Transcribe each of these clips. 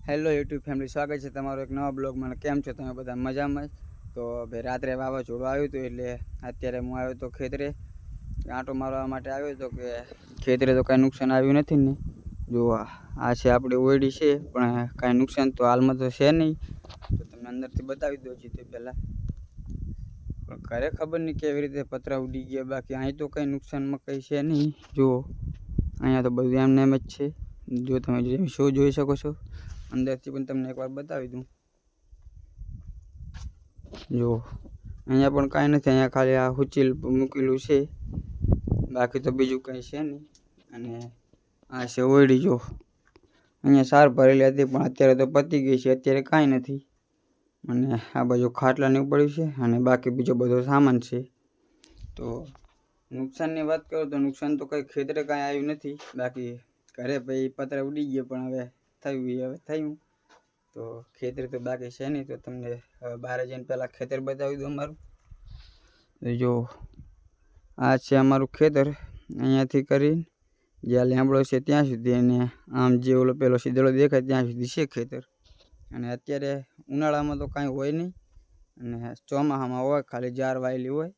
Hello YouTube family, સ્વાગત છે તમારો એક નવા બ્લોગમાં. કેમ છો તમે બધા? મજામાં? તો ભાઈ રાત્રે વાવાઝોડું આવ્યું હતું એટલે અત્યારે હું આવ્યો તો ખેતરે આંટો મારવા માટે આવ્યો હતો કે ખેતરે તો કાંઈ નુકસાન આવ્યું નથી ને. જો આ છે આપણી ઓયડી છે, પણ કાંઈ નુકસાન તો હાલમાં તો છે નહીં. તો તમને અંદરથી બતાવી દઉં છું તે પહેલાં. પણ ઘરે ખબર નહીં કેવી રીતે પતરા ઉડી ગયા, બાકી અહીં તો કંઈ નુકસાનમાં કંઈ છે નહીં. જુઓ અહીંયા તો બધું એમને એમ જ છે. જો તમે શું જોઈ શકો છો, અંદરથી પણ તમને એકવાર બતાવી દઉં. જો અહીંયા પણ કાંઈ નથી, અહીંયા ખાલી આ હુચીલ મૂકેલું છે, બાકી તો બીજું કંઈ છે નહીં. અને આ છે ઓયડી. જો અહીંયા સાર ભરેલી હતી પણ અત્યારે તો પતી ગઈ છે, અત્યારે કાંઈ નથી. અને આ બાજુ ખાટલાને એવું પડ્યું છે અને બાકી બીજો બધો સામાન છે. તો નુકસાનની વાત કરું તો નુકસાન તો કંઈ ખેતરે કાંઈ આવ્યું નથી, બાકી ઘરે ભાઈ પતરા ઉડી ગયા, પણ હવે થયું. તો ખેતર તો બાકી છે નહીં. તો તમને બહાર જઈને પહેલાં ખેતર બતાવી દઉં અમારું. જો આ છે અમારું ખેતર, અહીંયાથી કરીને જ્યાં લીમડો છે ત્યાં સુધી, અને આમ જે ઓલો પેલો સીધડો દેખાય ત્યાં સુધી છે ખેતર. અને અત્યારે ઉનાળામાં તો કાંઈ હોય નહીં, અને ચોમાસામાં હોય ખાલી જાર વાયેલી હોય,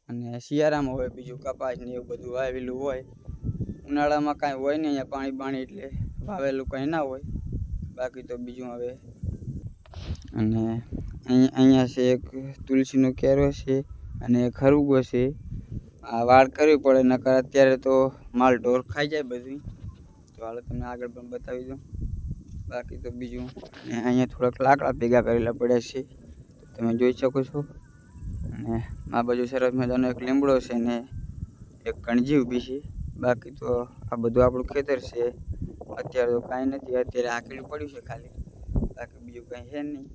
અને શિયાળામાં હોય બીજું કપાસ ને એવું બધું વાવેલું હોય. ઉનાળામાં કાંઈ હોય નહીં અહીંયા, પાણી એટલે વાવેલું કંઈ ના હોય. બાકી તો બીજું હવે. અને અહીંયા છે એક તુલસીનો કેરો છે અને એક ખરગો છે. આ વાળ કરવી પડે, નકર અત્યારે તો માલ ઢોર ખાઈ જાય બધું. તો હાલો તમને આગળ પણ બતાવી દઉં. બાકી તો બીજું અહીંયા થોડાક લાકડા ભેગા કરેલા પડ્યા છે, તમે જોઈ શકો છો. અને આ બાજુ સરસ મજાનો એક લીમડો છે ને એક કણજી ઊભી છે. બાકી તો આ બધું આપણું ખેતર છે. અત્યારે તો કાંઈ નથી, અત્યારે આકેલું પડ્યું છે ખાલી, બાકી બીજું કંઈ છે નહીં.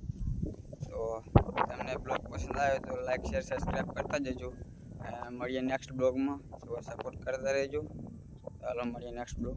તો તમને બ્લોગ પસંદ આવ્યો તો લાઈક, શેર, સબસ્ક્રાઈબ કરતા જજો. મળીએ નેક્સ્ટ બ્લોગમાં, તો સપોર્ટ કરતા રહેજો. ચાલો મળીએ નેક્સ્ટ બ્લોગ.